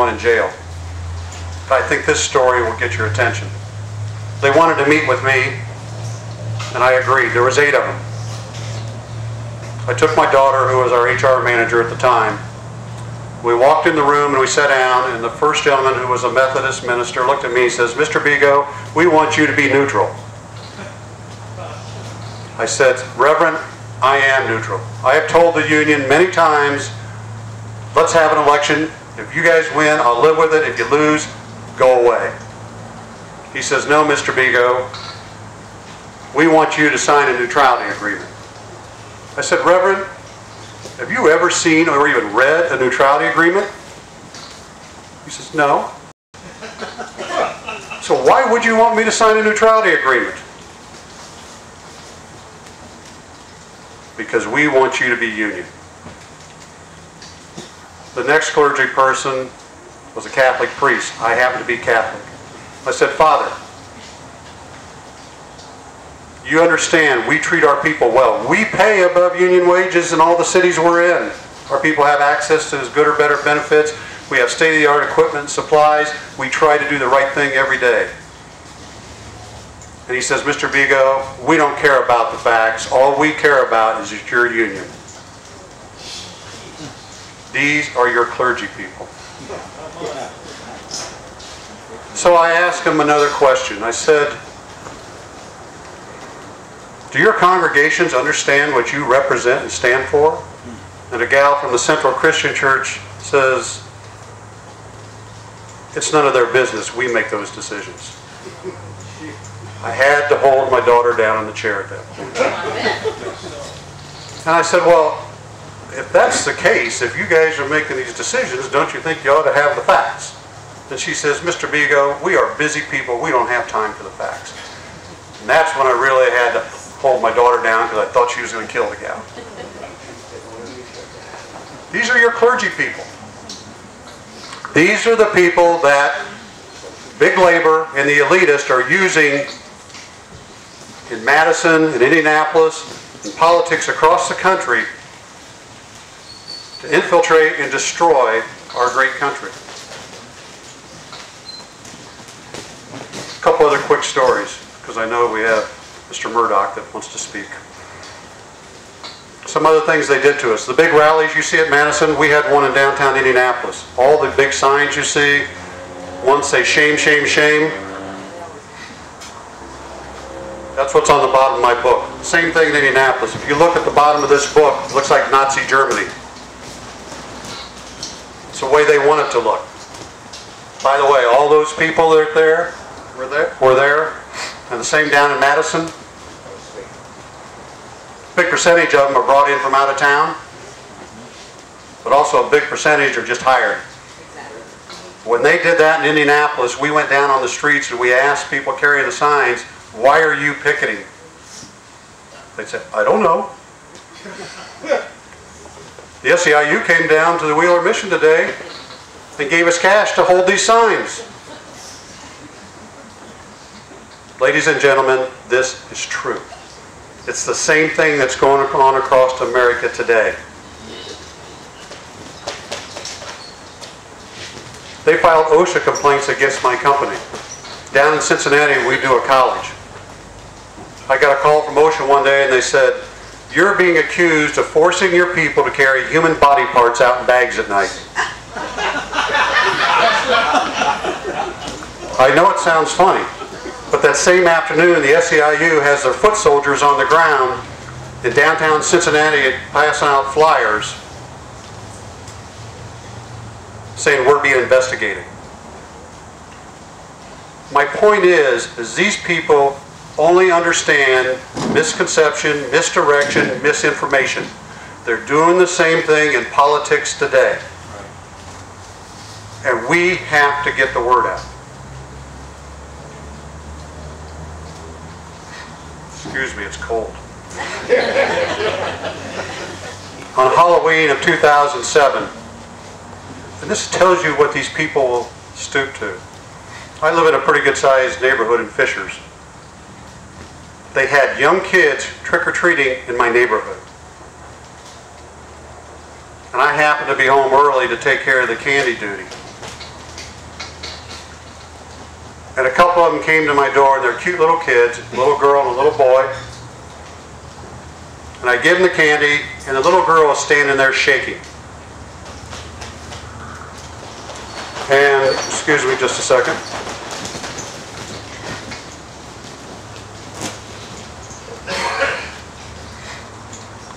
one in jail. I think this story will get your attention. They wanted to meet with me, and I agreed. There was 8 of them. I took my daughter, who was our HR manager at the time. We walked in the room and we sat down, and the first gentleman, who was a Methodist minister, looked at me and says, "Mr. Bego, we want you to be neutral." I said, "Reverend, I am neutral. I have told the union many times, let's have an election. If you guys win, I'll live with it. If you lose, go away." He says, "No, Mr. Bego, we want you to sign a neutrality agreement." I said, "Reverend, have you ever seen or even read a neutrality agreement?" He says, "No." "So why would you want me to sign a neutrality agreement?" "Because we want you to be union." The next clergy person was a Catholic priest. I happen to be Catholic. I said, "Father, you understand we treat our people well. We pay above union wages in all the cities we're in. Our people have access to as good or better benefits. We have state-of-the-art equipment and supplies. We try to do the right thing every day." And he says, "Mr. Bego, we don't care about the facts. All we care about is that you're union. These are your clergy people." So I asked him another question. I said, "Do your congregations understand what you represent and stand for?" And a gal from the Central Christian Church says, "It's none of their business. We make those decisions." I had to hold my daughter down in the chair at that point. And I said, "Well, if that's the case, if you guys are making these decisions, don't you think you ought to have the facts?" And she says, "Mr. Bego, we are busy people. We don't have time for the facts." And that's when I really had to hold my daughter down, because I thought she was going to kill the gal. These are your clergy people. These are the people that big labor and the elitists are using in Madison, in Indianapolis, in politics across the country to infiltrate and destroy our great country. A couple other quick stories, because I know we have Mr. Murdoch that wants to speak. Some other things they did to us. The big rallies you see at Madison, we had one in downtown Indianapolis. All the big signs you see, one say "shame, shame, shame." That's what's on the bottom of my book. Same thing in Indianapolis. If you look at the bottom of this book, it looks like Nazi Germany. It's the way they want it to look. By the way, all those people that were there, and the same down in Madison. A big percentage of them are brought in from out of town, but also a big percentage are just hired. When they did that in Indianapolis, we went down on the streets and we asked people carrying the signs, "Why are you picketing?" They said, "I don't know." The SEIU came down to the Wheeler Mission today and gave us cash to hold these signs. Ladies and gentlemen, this is true. It's the same thing that's going on across America today. They filed OSHA complaints against my company. Down in Cincinnati, we do a college. I got a call from OSHA one day and they said, "You're being accused of forcing your people to carry human body parts out in bags at night." I know it sounds funny, but that same afternoon, the SEIU has their foot soldiers on the ground in downtown Cincinnati passing out flyers saying we're being investigated. My point is these people only understand misconception, misdirection, misinformation. They're doing the same thing in politics today. And we have to get the word out. Excuse me, it's cold. On Halloween of 2007, and this tells you what these people will stoop to. I live in a pretty good sized neighborhood in Fishers. They had young kids trick-or-treating in my neighborhood. And I happened to be home early to take care of the candy duty. And a couple of them came to my door, and they're cute little kids, a little girl and a little boy. And I give them the candy, and the little girl is standing there shaking. And, excuse me just a second.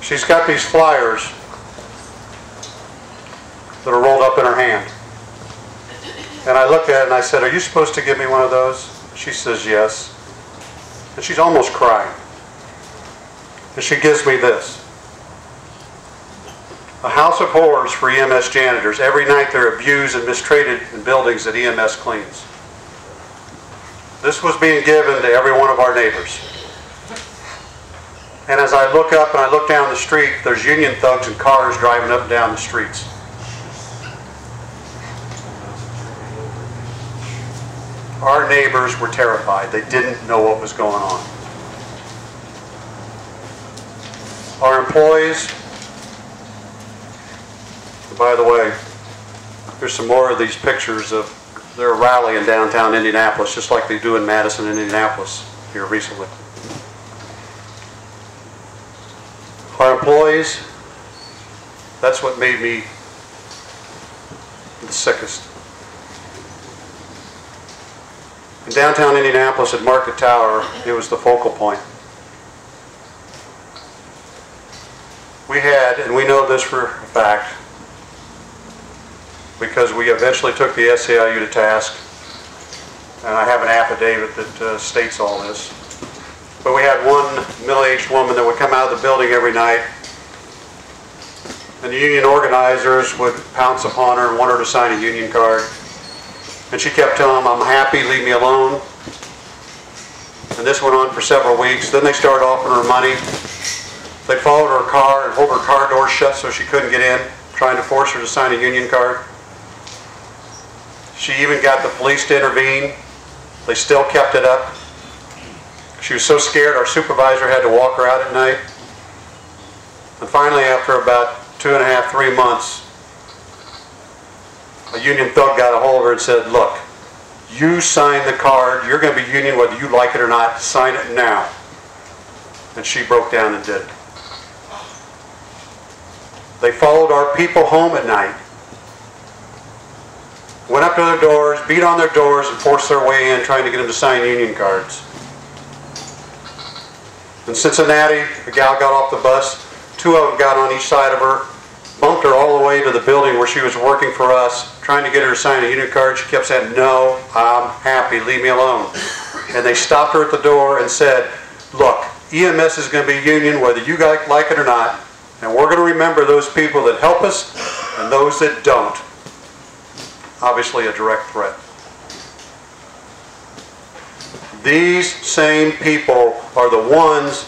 She's got these flyers that are rolled up in her hand. And I looked at it and I said, "Are you supposed to give me one of those?" She says, "Yes." And she's almost crying. And she gives me this. A house of horrors for EMS janitors. Every night they're abused and mistreated in buildings that EMS cleans. This was being given to every one of our neighbors. And as I look up and I look down the street, there's union thugs and cars driving up and down the streets. Our neighbors were terrified. They didn't know what was going on. Our employees, by the way, there's some more of these pictures of their rally in downtown Indianapolis, just like they do in Madison and Indianapolis here recently. Our employees, that's what made me the sickest. In downtown Indianapolis at Market Tower, it was the focal point. We had, and we know this for a fact, because we eventually took the SEIU to task, and I have an affidavit that states all this. But we had one middle-aged woman that would come out of the building every night, and the union organizers would pounce upon her and want her to sign a union card. And she kept telling them, "I'm happy, leave me alone." And this went on for several weeks. Then they started offering her money. They followed her car and hold her car door shut so she couldn't get in, trying to force her to sign a union card. She even got the police to intervene. They still kept it up. She was so scared, our supervisor had to walk her out at night. And finally, after about 2.5, 3 months, a union thug got a hold of her and said, "Look, you sign the card. You're going to be union whether you like it or not. Sign it now." And she broke down and did it. They followed our people home at night, went up to their doors, beat on their doors, and forced their way in, trying to get them to sign union cards. In Cincinnati, a gal got off the bus. 2 of them got on each side of her, bumped her all the way to the building where she was working for us, trying to get her to sign a union card. She kept saying, "No, I'm happy, leave me alone." And they stopped her at the door and said, "Look, EMS is going to be union whether you like it or not, and we're going to remember those people that help us and those that don't." Obviously a direct threat. These same people are the ones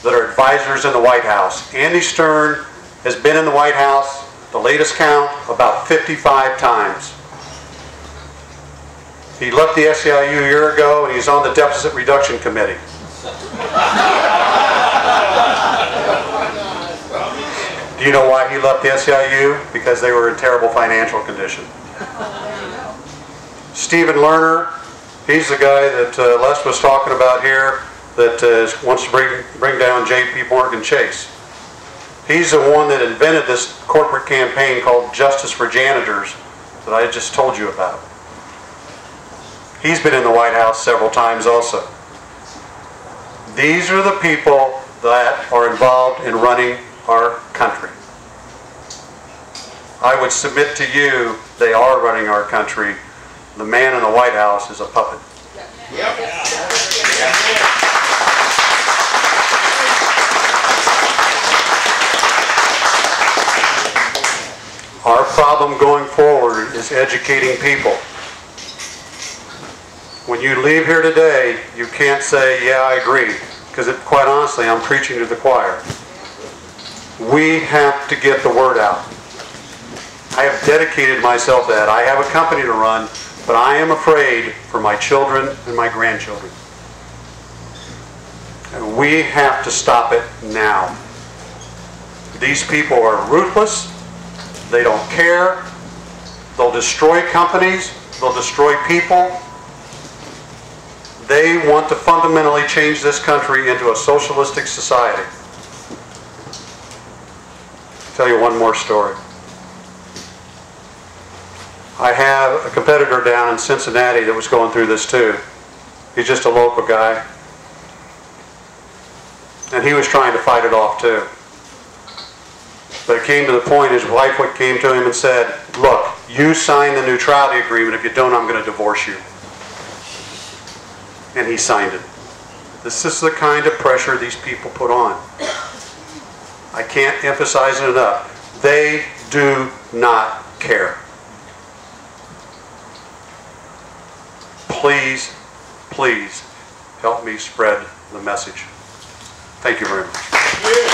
that are advisors in the White House. Andy Stern has been in the White House, the latest count, about 55 times. He left the SEIU a year ago and he's on the Deficit Reduction Committee. Do you know why he left the SEIU? Because they were in terrible financial condition. Stephen Lerner, he's the guy that Les was talking about here that wants to bring down JP Morgan Chase. He's the one that invented this corporate campaign called Justice for Janitors that I just told you about. He's been in the White House several times also. These are the people that are involved in running our country. I would submit to you they are running our country. The man in the White House is a puppet. Yep. Our problem going forward is educating people. When you leave here today, you can't say, "Yeah, I agree," because quite honestly, I'm preaching to the choir. We have to get the word out. I have dedicated myself to that. I have a company to run, but I am afraid for my children and my grandchildren. And we have to stop it now. These people are ruthless. They don't care. They'll destroy companies. They'll destroy people. They want to fundamentally change this country into a socialistic society. I'll tell you one more story. I have a competitor down in Cincinnati that was going through this too. He's just a local guy. And he was trying to fight it off too. But it came to the point, his wife came to him and said, look, you sign the neutrality agreement. If you don't, I'm going to divorce you. And he signed it. This is the kind of pressure these people put on. I can't emphasize it enough. They do not care. Please, please help me spread the message. Thank you very much.